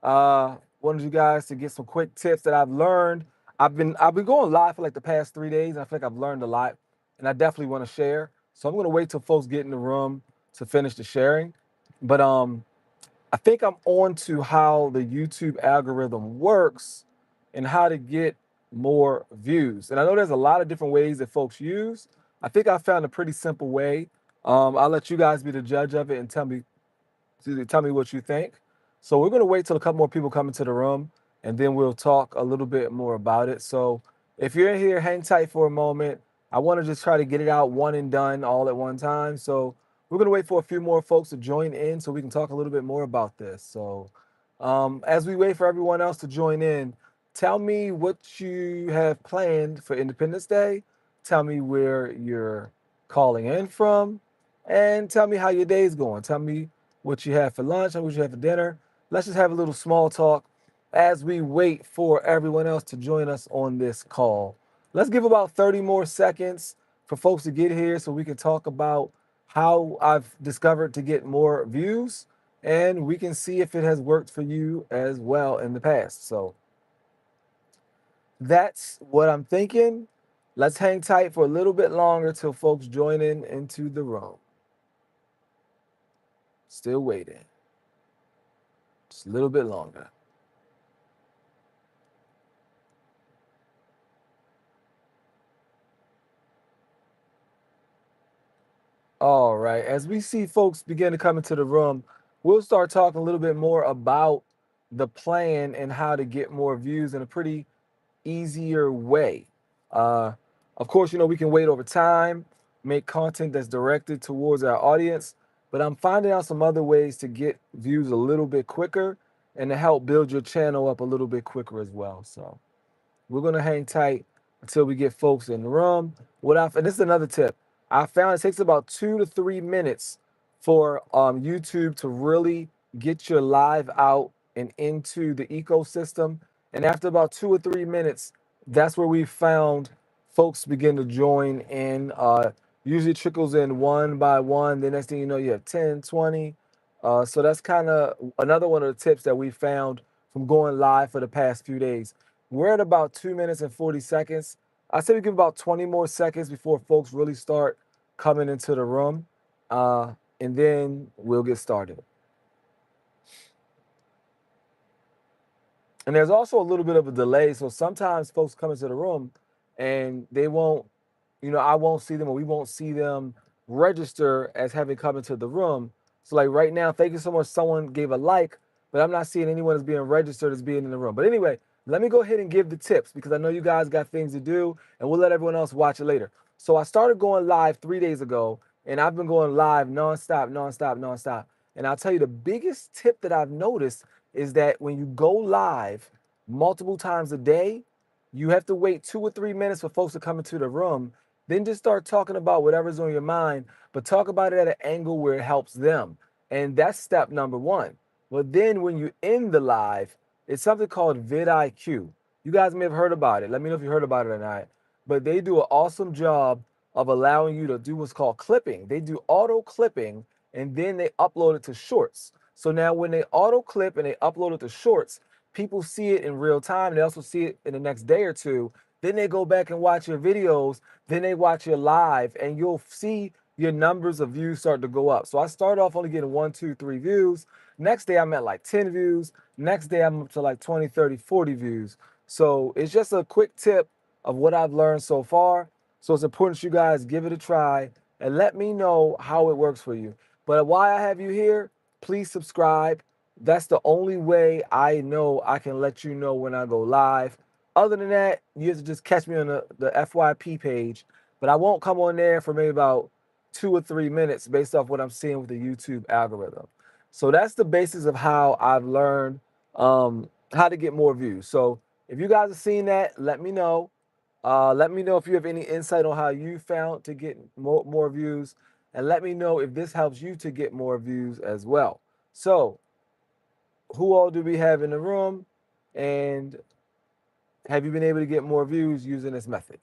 Wanted you guys to get some quick tips that I've learned. I've been going live for like the past 3 days, and I feel like I've learned a lot, and I definitely want to share. So I'm gonna wait till folks get in the room to finish the sharing. But I think I'm on to how the YouTube algorithm works and how to get more views. And I know there's a lot of different ways that folks use. I think I found a pretty simple way. I'll let you guys be the judge of it and tell me what you think. So we're gonna wait till a couple more people come into the room, and then we'll talk a little bit more about it. So if you're in here, hang tight for a moment. I want to just try to get it out one and done all at one time. So we're gonna wait for a few more folks to join in so we can talk a little bit more about this. So as we wait for everyone else to join in, tell me what you have planned for Independence Day. Tell me where you're calling in from, and tell me how your day's going. Tell me what you have for lunch and what you have for dinner. Let's just have a little small talk as we wait for everyone else to join us on this call. Let's give about 30 more seconds for folks to get here so we can talk about how I've discovered to get more views, and we can see if it has worked for you as well in the past. So that's what I'm thinking. Let's hang tight for a little bit longer till folks join in into the room. Still waiting. Just a little bit longer. All right. As we see folks begin to come into the room, we'll start talking a little bit more about the plan and how to get more views in a pretty easier way. Uh, of course, we can wait over time, make content that's directed towards our audience, but I'm finding out some other ways to get views a little bit quicker and to help build your channel up a little bit quicker as well. So we're gonna hang tight until we get folks in the room. And this is another tip. I found it takes about 2 to 3 minutes for YouTube to really get your live out and into the ecosystem. And after about 2 or 3 minutes, that's where we found folks begin to join in. Usually trickles in one by one. The next thing you know, you have 10, 20. So that's kind of another one of the tips that we found from going live for the past few days. We're at about 2 minutes and 40 seconds. I say we give about 20 more seconds before folks really start coming into the room, uh, and then we'll get started. And there's also a little bit of a delay. So sometimes folks come into the room and they won't, I won't see them, or we won't see them register as having come into the room. So like right now, thank you so much. Someone gave a like, but I'm not seeing anyone as being registered as being in the room. But anyway, let me go ahead and give the tips because I know you guys got things to do, and we'll let everyone else watch it later. So I started going live 3 days ago, and I've been going live nonstop, nonstop, nonstop. And I'll tell you the biggest tip that I've noticed is that when you go live multiple times a day, you have to wait 2 or 3 minutes for folks to come into the room. Then just start talking about whatever's on your mind, but talk about it at an angle where it helps them. And that's step number one. But then when you end the live, it's something called vidIQ. You guys may have heard about it. Let me know if you heard about it or not. But they do an awesome job of allowing you to do what's called clipping. They do auto clipping, and then they upload it to shorts. So now when they auto clip and they upload it to shorts, people see it in real time. They also see it in the next day or two. Then they go back and watch your videos. Then they watch your live, and you'll see your numbers of views start to go up. So I started off only getting 1, 2, 3 views. Next day I'm at like 10 views. Next day I'm up to like 20, 30, 40 views. So it's just a quick tip of what I've learned so far. So it's important that you guys give it a try and let me know how it works for you. But why I have you here, please subscribe. That's the only way I know I can let you know when I go live. Other than that, you have to just catch me on the FYP page. But I won't come on there for maybe about 2 or 3 minutes based off what I'm seeing with the YouTube algorithm. So that's the basis of how I've learned how to get more views. So if you guys have seen that, let me know. Let me know if you have any insight on how you found to get more views, and let me know if this helps you to get more views as well. So, who all do we have in the room, and have you been able to get more views using this method?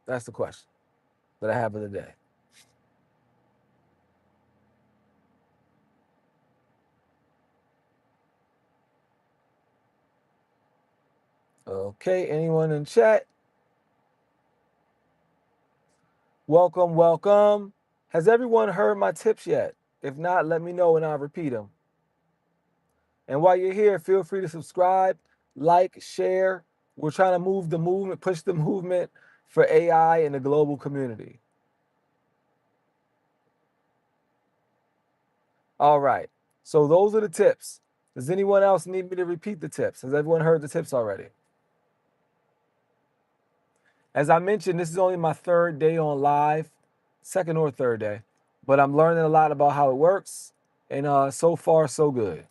That's the question that I have for the day. Okay, anyone in chat? Welcome, welcome. Has everyone heard my tips yet? If not, let me know and I'll repeat them. And while you're here, feel free to subscribe, like, share. We're trying to move the movement, push the movement for AI in the global community. All right. So those are the tips. Does anyone else need me to repeat the tips? Has everyone heard the tips already? As I mentioned, this is only my third day on live, second or third day, but I'm learning a lot about how it works, and so far, so good.